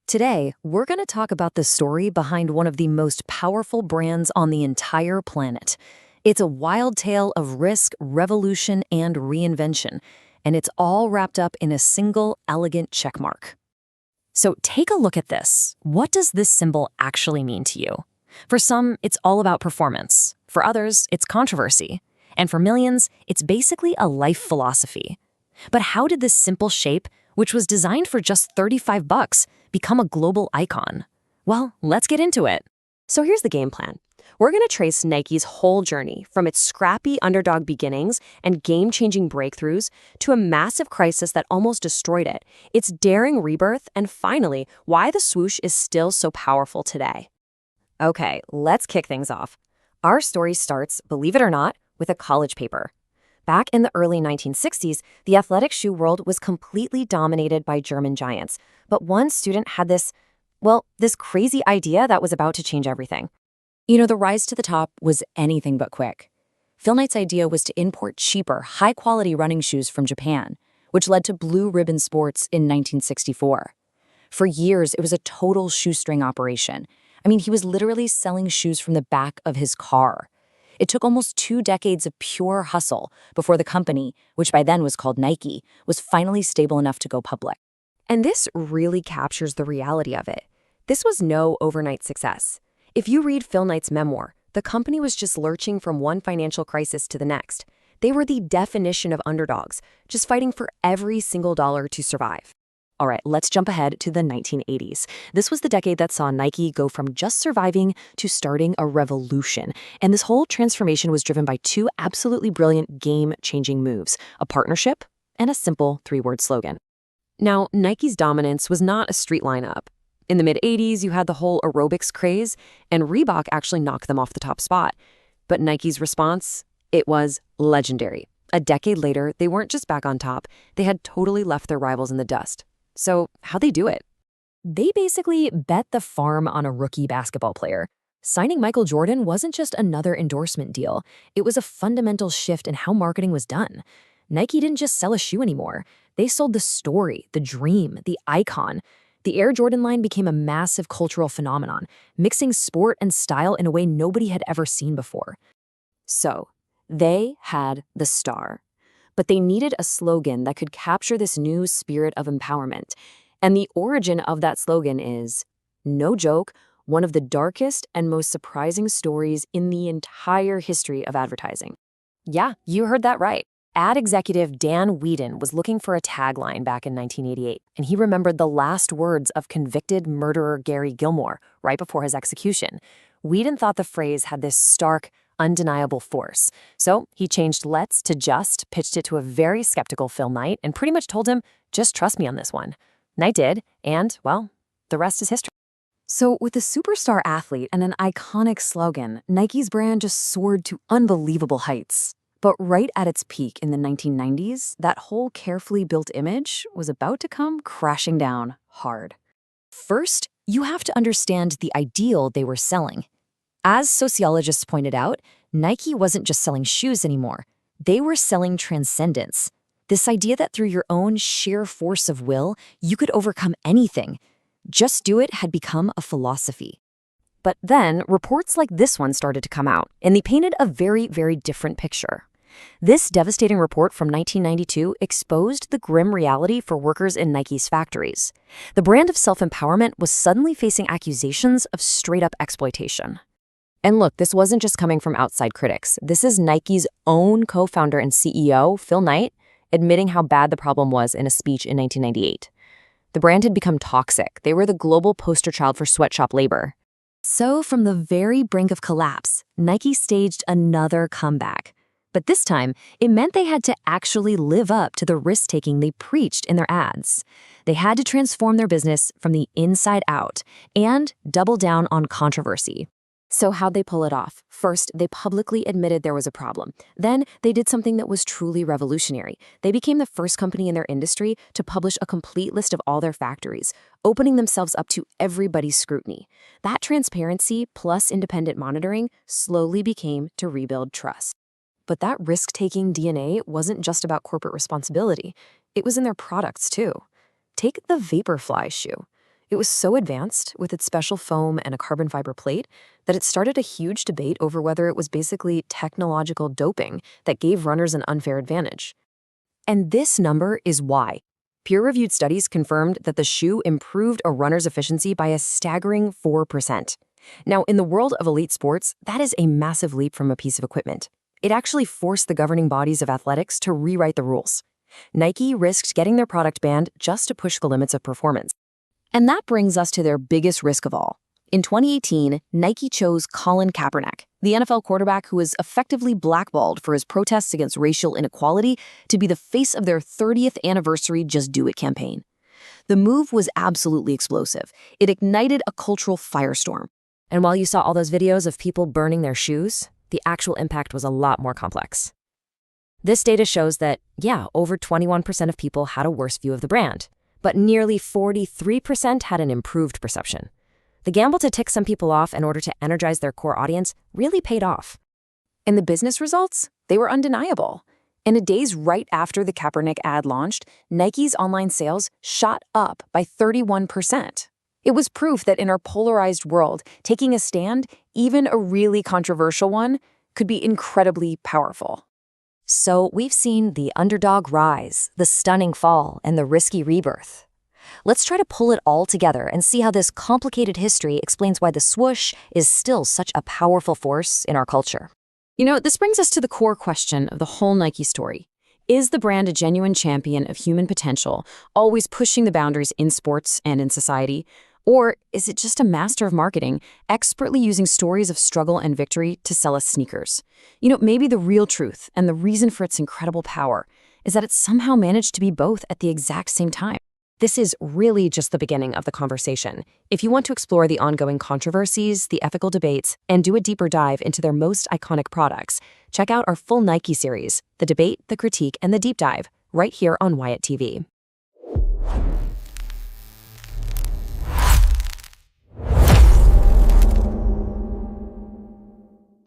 Today, we're going to talk about the story behind one of the most powerful brands on the entire planet. It's a wild tale of risk, revolution, and reinvention, and it's all wrapped up in a single, elegant checkmark. So take a look at this. What does this symbol actually mean to you? For some, it's all about performance. For others, it's controversy. And for millions, it's basically a life philosophy. But how did this simple shape, which was designed for just $35, become a global icon? Well, let's get into it. So here's the game plan. We're going to trace Nike's whole journey from its scrappy underdog beginnings and game-changing breakthroughs to a massive crisis that almost destroyed it, its daring rebirth, and finally, why the swoosh is still so powerful today. Okay, let's kick things off. Our story starts, believe it or not, with a college paper. Back in the early 1960s, the athletic shoe world was completely dominated by German giants, but one student had this crazy idea that was about to change everything. The rise to the top was anything but quick. Phil Knight's idea was to import cheaper, high-quality running shoes from Japan, which led to Blue Ribbon Sports in 1964. For years, it was a total shoestring operation. He was literally selling shoes from the back of his car. It took almost 2 decades of pure hustle before the company, which by then was called Nike, was finally stable enough to go public. And this really captures the reality of it. This was no overnight success. If you read Phil Knight's memoir, the company was just lurching from one financial crisis to the next. They were the definition of underdogs, just fighting for every single dollar to survive. All right, let's jump ahead to the 1980s. This was the decade that saw Nike go from just surviving to starting a revolution. And this whole transformation was driven by 2 absolutely brilliant game-changing moves, a partnership and a simple 3-word slogan. Now, Nike's dominance was not a street lineup. In the mid-80s, you had the whole aerobics craze, and Reebok actually knocked them off the top spot. But Nike's response? It was legendary. A decade later, they weren't just back on top, they had totally left their rivals in the dust. So how'd they do it? They basically bet the farm on a rookie basketball player. Signing Michael Jordan wasn't just another endorsement deal. It was a fundamental shift in how marketing was done. Nike didn't just sell a shoe anymore. They sold the story, the dream, the icon. The Air Jordan line became a massive cultural phenomenon, mixing sport and style in a way nobody had ever seen before. So, they had the star. But they needed a slogan that could capture this new spirit of empowerment. And the origin of that slogan is, no joke, one of the darkest and most surprising stories in the entire history of advertising. Yeah, you heard that right. Ad executive Dan Whedon was looking for a tagline back in 1988, and he remembered the last words of convicted murderer Gary Gilmore right before his execution. Whedon thought the phrase had this stark, undeniable force. So he changed let's to just, pitched it to a very skeptical Phil Knight, and pretty much told him, just trust me on this one. Knight did, and, well, the rest is history. So with a superstar athlete and an iconic slogan, Nike's brand just soared to unbelievable heights. But right at its peak in the 1990s, that whole carefully built image was about to come crashing down hard. First, you have to understand the ideal they were selling. As sociologists pointed out, Nike wasn't just selling shoes anymore. They were selling transcendence. This idea that through your own sheer force of will, you could overcome anything. Just do it had become a philosophy. But then, reports like this one started to come out, and they painted a very, very different picture. This devastating report from 1992 exposed the grim reality for workers in Nike's factories. The brand of self-empowerment was suddenly facing accusations of straight-up exploitation. And look, this wasn't just coming from outside critics. This is Nike's own co-founder and CEO, Phil Knight, admitting how bad the problem was in a speech in 1998. The brand had become toxic. They were the global poster child for sweatshop labor. So from the very brink of collapse, Nike staged another comeback. But this time, it meant they had to actually live up to the risk-taking they preached in their ads. They had to transform their business from the inside out and double down on controversy. So how'd they pull it off? First, they publicly admitted there was a problem. Then, they did something that was truly revolutionary. They became the first company in their industry to publish a complete list of all their factories, opening themselves up to everybody's scrutiny. That transparency plus independent monitoring slowly became to rebuild trust. But that risk-taking DNA wasn't just about corporate responsibility. It was in their products, too. Take the Vaporfly shoe. It was so advanced, with its special foam and a carbon fiber plate, that it started a huge debate over whether it was basically technological doping that gave runners an unfair advantage. And this number is why. Peer-reviewed studies confirmed that the shoe improved a runner's efficiency by a staggering 4%. Now, in the world of elite sports, that is a massive leap from a piece of equipment. It actually forced the governing bodies of athletics to rewrite the rules. Nike risked getting their product banned just to push the limits of performance. And that brings us to their biggest risk of all. In 2018, Nike chose Colin Kaepernick, the NFL quarterback who was effectively blackballed for his protests against racial inequality, to be the face of their 30th anniversary Just Do It campaign. The move was absolutely explosive. It ignited a cultural firestorm. And while you saw all those videos of people burning their shoes, the actual impact was a lot more complex. This data shows that, yeah, over 21% of people had a worse view of the brand, but nearly 43% had an improved perception. The gamble to tick some people off in order to energize their core audience really paid off. And the business results? They were undeniable. In the days right after the Kaepernick ad launched, Nike's online sales shot up by 31%. It was proof that in our polarized world, taking a stand, even a really controversial one, could be incredibly powerful. So we've seen the underdog rise, the stunning fall, and the risky rebirth. Let's try to pull it all together and see how this complicated history explains why the swoosh is still such a powerful force in our culture. This brings us to the core question of the whole Nike story. Is the brand a genuine champion of human potential, always pushing the boundaries in sports and in society? Or is it just a master of marketing, expertly using stories of struggle and victory to sell us sneakers? Maybe the real truth and the reason for its incredible power is that it somehow managed to be both at the exact same time. This is really just the beginning of the conversation. If you want to explore the ongoing controversies, the ethical debates, and do a deeper dive into their most iconic products, check out our full Nike series, The Debate, The Critique, and The Deep Dive, right here on WhyItTV.